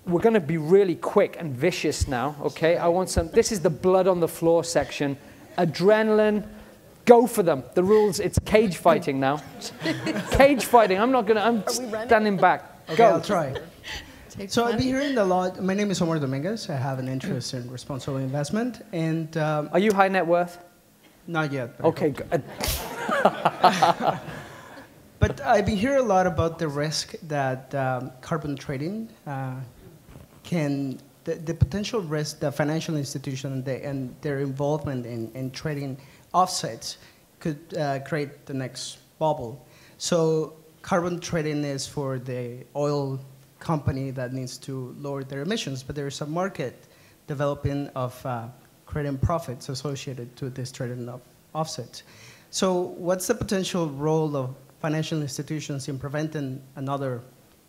we're going to be really quick and vicious now, okay? I want some, this is the blood on the floor section. Adrenaline, go for them. The rules, it's cage fighting now. Cage fighting, I'm standing back. Okay, Go. I'll try. So I've been hearing a lot. My name is Omar Dominguez. I have an interest in responsible investment. And are you high net worth? Not yet. Okay, good. But I've been hearing a lot about the risk that carbon trading the potential risk that financial institutions and their involvement in trading offsets could create the next bubble. So carbon trading is for the oil company that needs to lower their emissions, but there's a market developing of creating profits associated to this trading of offsets. So what's the potential role of financial institutions in preventing another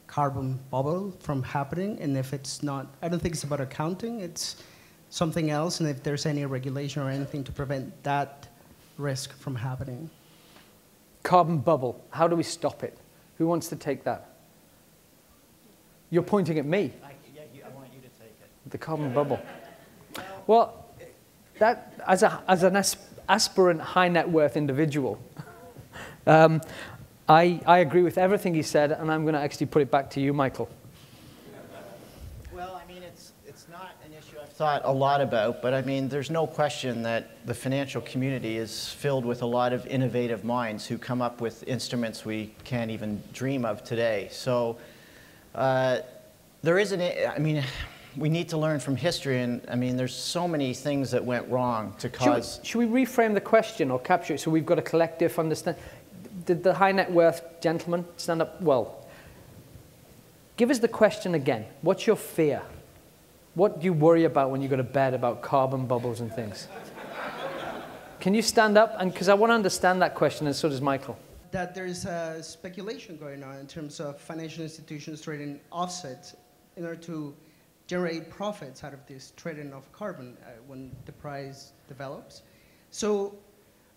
carbon bubble from happening? And if it's not, I don't think it's about accounting, it's something else, and if there's any regulation or anything to prevent that risk from happening. Carbon bubble, how do we stop it? Who wants to take that? You're pointing at me. I want you to take it. The carbon bubble. Well, that, as an aspirant high net worth individual, I agree with everything he said, and I'm going to actually put it back to you, Michael. Well, I mean, it's not an issue I've thought a lot about, but I mean, there's no question that the financial community is filled with a lot of innovative minds who come up with instruments we can't even dream of today. So there is I mean, we need to learn from history, and I mean, there's so many things that went wrong to cause... Should we reframe the question or capture it so we've got a collective understanding? Did the high net worth gentleman stand up? Well, give us the question again. What's your fear? What do you worry about when you go to bed about carbon bubbles and things? Can you stand up? And because I want to understand that question, and so does Michael. That there's speculation going on in terms of financial institutions trading offsets in order to generate profits out of this trading of carbon when the price develops. So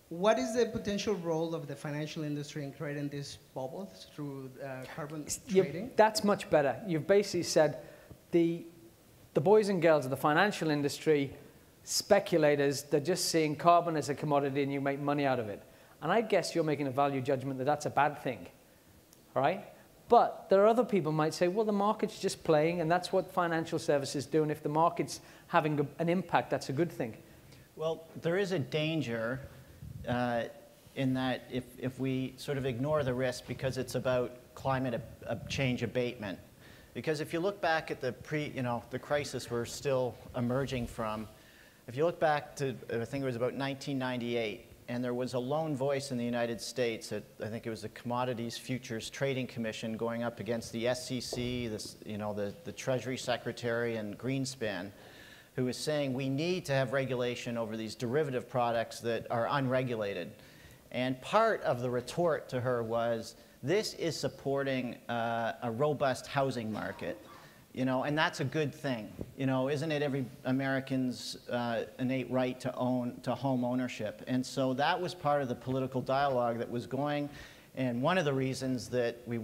what is the potential role of the financial industry in creating these bubbles through carbon trading? Yeah, that's much better. You've basically said the boys and girls of the financial industry, speculators, they're just seeing carbon as a commodity and you make money out of it. And I guess you're making a value judgment that that's a bad thing, all right? But there are other people who might say, well, the market's just playing, and that's what financial services do, and if the market's having an impact, that's a good thing. Well, there is a danger in that if we sort of ignore the risk because it's about climate change abatement. Because if you look back at the crisis we're still emerging from, if you look back to, I think it was about 1998, and there was a lone voice in the United States, I think it was the Commodities Futures Trading Commission going up against the SEC, the Treasury Secretary and Greenspan, who was saying we need to have regulation over these derivative products that are unregulated. And part of the retort to her was, this is supporting a robust housing market. And that's a good thing. Isn't it every American's innate right to home ownership? And so that was part of the political dialogue that was going, and one of the reasons that we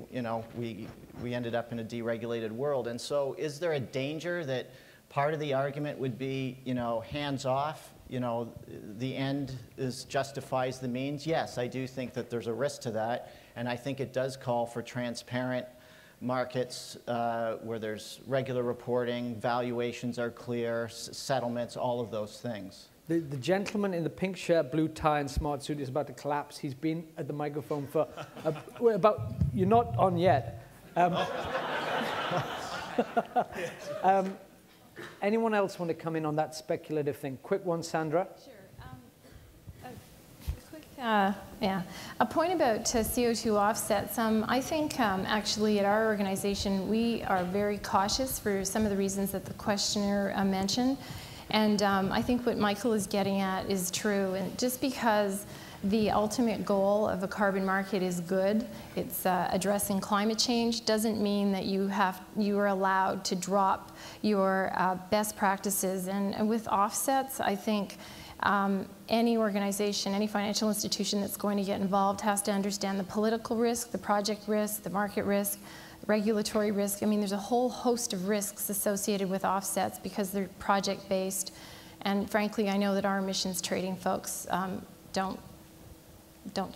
ended up in a deregulated world. And so is there a danger that part of the argument would be, hands off, the end justifies the means? Yes, I do think that there's a risk to that, and I think it does call for transparent markets where there's regular reporting, valuations are clear, settlements, all of those things. The gentleman in the pink shirt, blue tie, and smart suit is about to collapse. He's been at the microphone for you're not on yet. Anyone else want to come in on that speculative thing? Quick one, Sandra. Sure. A point about CO2 offsets. I think actually at our organization we are very cautious for some of the reasons that the questioner mentioned, and I think what Michael is getting at is true. And just because the ultimate goal of a carbon market is good, it's addressing climate change, doesn't mean that you are allowed to drop your best practices. And with offsets, I think any organization, any financial institution that's going to get involved has to understand the political risk, the project risk, the market risk, regulatory risk. I mean, there's a whole host of risks associated with offsets because they're project-based. And frankly, I know that our emissions trading folks don't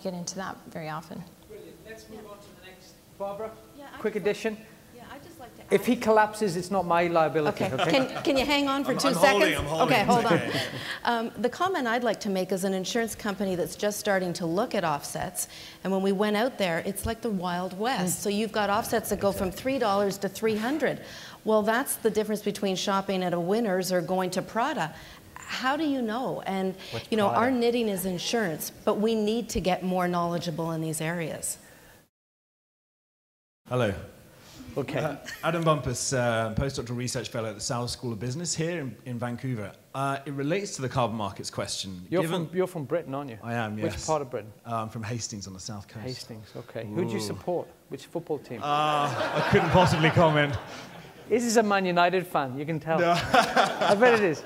get into that very often. Brilliant. Let's move on to the next. Barbara, Yeah, quick addition. Yeah, I'd just like to If he collapses, it's not my liability. Okay. Can you hang on for 2 I'm seconds? holding. Okay, hold on. The comment I'd like to make is an insurance company that's just starting to look at offsets. And when we went out there, it's like the Wild West. So you've got offsets that go from $3 to $300. Well, that's the difference between shopping at a Winners or going to Prada. How do you know? And you know, our knitting is insurance, but we need to get more knowledgeable in these areas. Hello. Okay. Adam Bumpus, postdoctoral research fellow at the South School of Business here in Vancouver. It relates to the carbon markets question. You're from Britain, aren't you? I am, yes. Which part of Britain? I'm from Hastings on the south coast. Hastings, okay. Who do you support? Which football team? I couldn't possibly comment. This is a Man United fan, you can tell. No. I bet it is.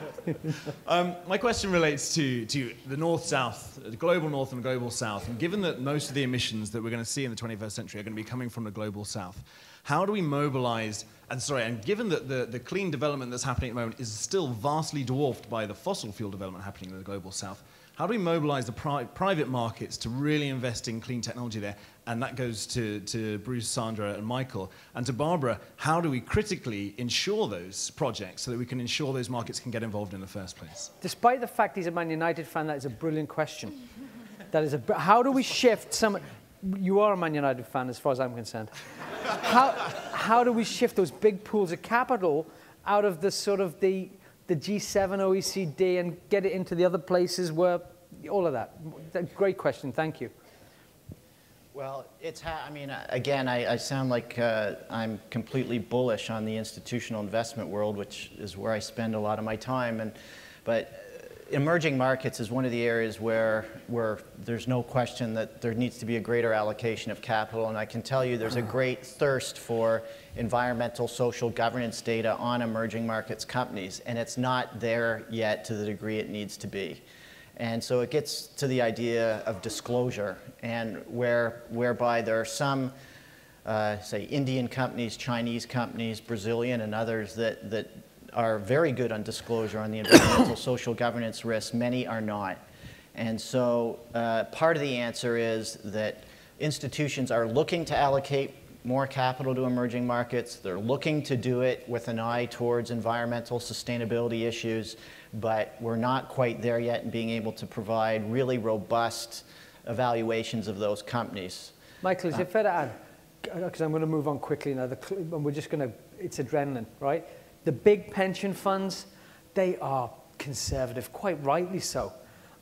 My question relates to the north-south, the global north and the global south. And given that most of the emissions that we're going to see in the 21st century are going to be coming from the global south, how do we mobilize, and given that the clean development that's happening at the moment is still vastly dwarfed by the fossil fuel development happening in the global south, how do we mobilize the private markets to really invest in clean technology there? And that goes to Bruce, Sandra, and Michael. And to Barbara, how do we critically ensure those projects so that we can ensure those markets can get involved in the first place? Despite the fact he's a Man United fan, that is a brilliant question. How do we shift some... You are a Man United fan as far as I'm concerned. How do we shift those big pools of capital out of the sort of the G7, OECD, and get it into the other places where, all of that? Great question, thank you. Well, I mean, again, I sound like I'm completely bullish on the institutional investment world, which is where I spend a lot of my time. But emerging markets is one of the areas where there's no question that there needs to be a greater allocation of capital. And I can tell you there's a great thirst for environmental, social governance data on emerging markets companies. And it's not there yet to the degree it needs to be. And so it gets to the idea of disclosure, and whereby there are some, say, Indian companies, Chinese companies, Brazilian and others that are very good on disclosure on the environmental social governance risks. Many are not. And so part of the answer is that institutions are looking to allocate more capital to emerging markets. They're looking to do it with an eye towards environmental sustainability issues, but we're not quite there yet in being able to provide really robust evaluations of those companies. Michael, is it fair to add, because I'm going to move on quickly now, and we're just going to, it's adrenaline, right? The big pension funds, they are conservative, quite rightly so.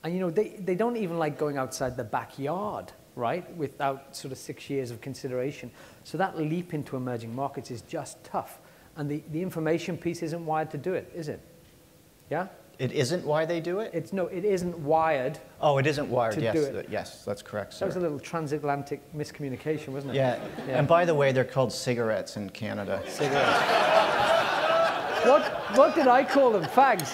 And you know, they don't even like going outside the backyard, right, without sort of 6 years of consideration. So that leap into emerging markets is just tough. And the information piece isn't wired to do it, is it? Yeah? It isn't why they do it? It isn't wired. Oh, it isn't wired, yes. Do it. Yes, that's correct, sir. That was a little transatlantic miscommunication, wasn't it? Yeah. And by the way, they're called cigarettes in Canada. Cigarettes. What did I call them? Fags?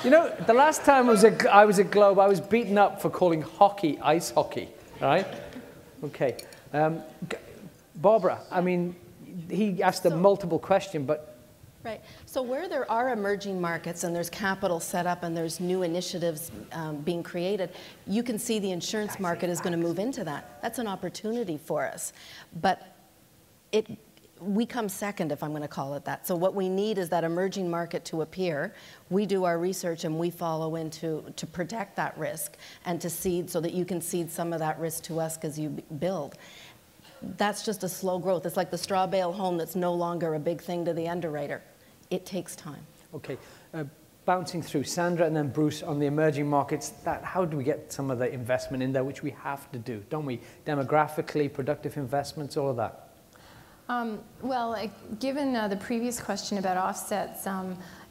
You know, the last time I was at Globe, I was beaten up for calling hockey ice hockey, right? Okay. Barbara, I mean, he asked a multiple question, but... Right. So where there are emerging markets and there's capital set up and there's new initiatives being created, you can see the insurance market is going to move into that. That's an opportunity for us. But we come second, if I'm going to call it that. So what we need is that emerging market to appear. We do our research and we follow in to protect that risk and to seed so that you can seed some of that risk to us as you build. That's just a slow growth. It's like the straw bale home that's no longer a big thing to the underwriter. It takes time. Okay. Bouncing through Sandra and then Bruce on the emerging markets, how do we get some of the investment in there, which we have to do, don't we? Demographically, productive investments, all of that. Well, given the previous question about offsets,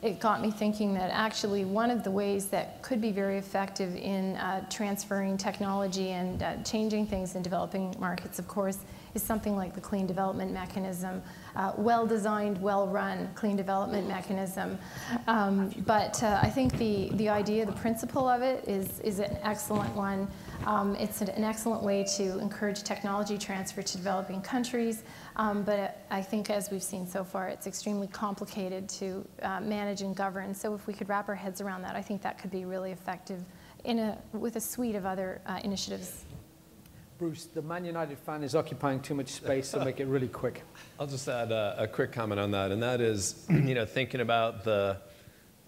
it got me thinking that actually one of the ways that could be very effective in transferring technology and changing things in developing markets, of course, is something like the clean development mechanism, well-designed, well-run clean development mechanism. But I think the idea, the principle of it is an excellent one. It's an excellent way to encourage technology transfer to developing countries, but I think as we've seen so far, it's extremely complicated to manage and govern. So if we could wrap our heads around that, I think that could be really effective with a suite of other initiatives. Bruce, the Man United fan is occupying too much space, so make it really quick. I'll just add a quick comment on that, and that is, thinking about the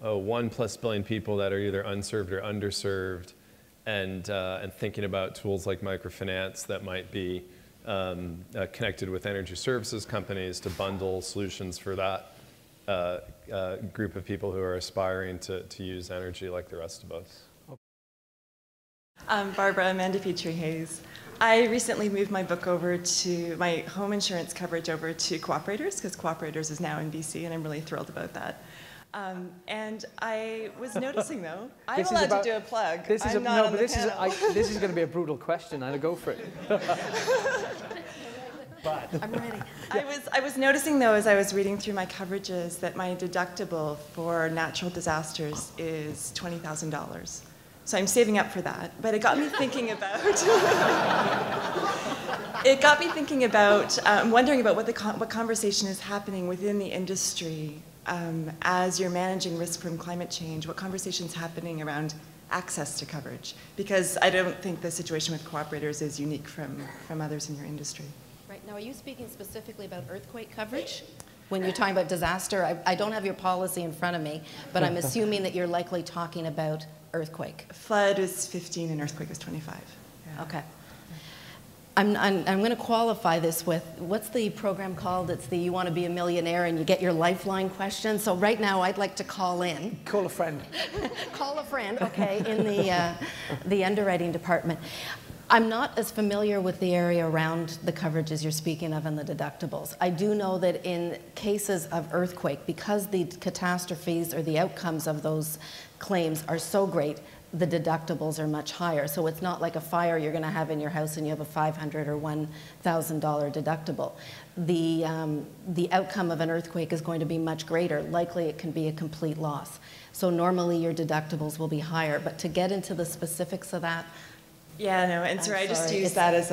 1+ billion people that are either unserved or underserved, and thinking about tools like microfinance that might be connected with energy services companies to bundle solutions for that group of people who are aspiring to use energy like the rest of us. Barbara, Amanda Petrie-Hayes. I recently moved my book over to my home insurance coverage over to Cooperators, because Cooperators is now in BC, and I'm really thrilled about that. And I was noticing, though, I'm allowed to do a plug. This is I'm not on the panel. This is going to be a brutal question. I'll go for it. But I'm ready. I was noticing, though, as I was reading through my coverages, that my deductible for natural disasters is $20,000. So I'm saving up for that. But it got me thinking about, wondering about what conversation is happening within the industry as you're managing risk from climate change. What conversation is happening around access to coverage? Because I don't think the situation with Cooperators is unique from others in your industry. Right. Now, are you speaking specifically about earthquake coverage? When you're talking about disaster, I don't have your policy in front of me, but I'm assuming that you're likely talking about earthquake. Flood is 15 and earthquake is 25. Yeah. Okay. I'm going to qualify this with, what's the program called? It's the You Want to Be a Millionaire and you get your lifeline question. So right now I'd like to call in. Call a friend. Call a friend, okay, in the underwriting department. I'm not as familiar with the area around the coverages you're speaking of and the deductibles. I do know that in cases of earthquake, because the catastrophes or the outcomes of those claims are so great, the deductibles are much higher. So it's not like a fire you're going to have in your house and you have a $500 or $1,000 deductible. The outcome of an earthquake is going to be much greater. Likely it can be a complete loss. So normally your deductibles will be higher. But to get into the specifics of that, yeah, no, and sorry, I just used that as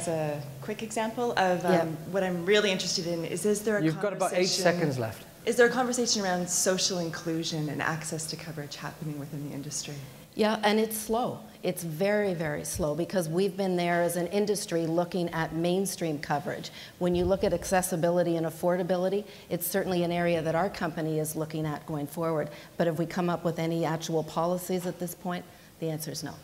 a quick example of what I'm really interested in is there a You've got about 8 seconds left. Is there a conversation around social inclusion and access to coverage happening within the industry? Yeah, and it's slow. It's very, very slow because we've been there as an industry looking at mainstream coverage. When you look at accessibility and affordability, it's certainly an area that our company is looking at going forward. But have we come up with any actual policies at this point? The answer is no.